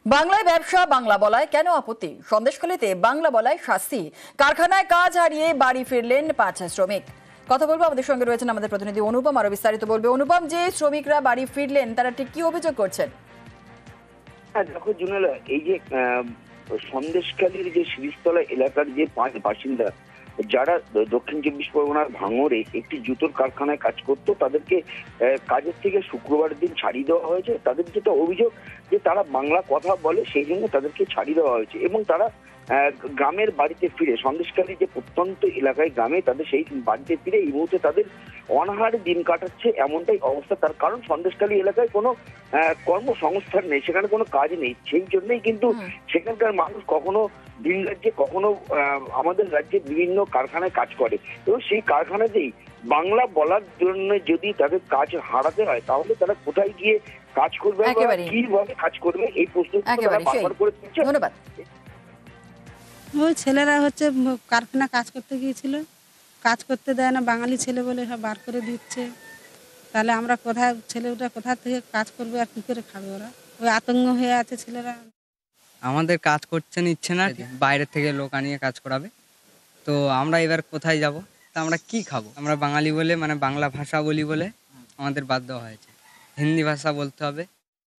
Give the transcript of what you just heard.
বাংলায় ব্যবসা বাংলা বলায় কেন আপত্তি? সন্দেশখালীতে বাংলা বলায় শাস্তি। কারখানায় কাজ হারিয়ে বাড়ি ফিরলেন 5 শ্রমিক। কথা বলবো, আমাদের সঙ্গে রয়েছেন আমাদের প্রতিনিধি অনুপম, আরো বিস্তারিত বলবে। অনুপম, যে শ্রমিকরা বাড়ি ফিরলেন তারা ঠিক কি অভিযোগ করছেন? হ্যাঁ দেখো জুনেলা, এই যে সন্দেশখালীর যে শিরিষতলা এলাকার যে 5 বাসিন্দা যারা দক্ষিণ 24 পরগনার ভাঙড়ে একটি জুতোর কারখানায় কাজ করতো, তাদেরকে কাজের থেকে শুক্রবার দিন ছাড়িয়ে দেওয়া হয়েছে। তাদের যেটা অভিযোগ যে তারা বাংলা কথা বলে, সেই জন্য তাদেরকে ছাড়িয়ে দেওয়া হয়েছে এবং তারা গ্রামের বাড়িতে ফিরে, সন্দেশখালী যে প্রত্যন্ত এলাকায় গ্রামে, তাদের সেই বাড়িতে ফিরে এই মুহূর্তে তাদের অনাহারে দিন কাটাচ্ছে, এমনটাই অবস্থা। তার কারণ সন্দেশখালী এলাকায় কোনো কর্মসংস্থান নেই, সেখানে কোনো কাজ নেই। সেই জন্যই কিন্তু সেখানকার মানুষ কখনো ভিন রাজ্যে, কখনো আমাদের রাজ্যে বিভিন্ন কারখানায় কাজ করে এবং সেই কারখানাতেই বাংলা বলার জন্য যদি তাদের কাজ হারাতে হয়, তাহলে তারা কোথায় গিয়ে কাজ করবে, কিভাবে কাজ করবে, এই প্রশ্ন বারবার করে তুলছে। ধন্যবাদ। ওই ছেলেরা হচ্ছে কারখানা কাজ করতে গিয়েছিল, কাজ করতে দেয় না, বাঙালি ছেলে বলে সব বার করে দিচ্ছে। তাহলে আমরা ছেলেটা কোথা থেকে কাজ করবে আর কি করে খাবে? ওরা ওই আতঙ্ক হয়ে আছে ছেলেরা। আমাদের কাজ করতে নিচ্ছে না, বাইরে থেকে লোক আনিয়ে কাজ করাবে। তো আমরা এবার কোথায় যাব? তা আমরা কি খাবো? আমরা বাঙালি বলে, মানে বাংলা ভাষা বলি বলে আমাদের বাধ্য হয়েছে, হিন্দি ভাষা বলতে হবে।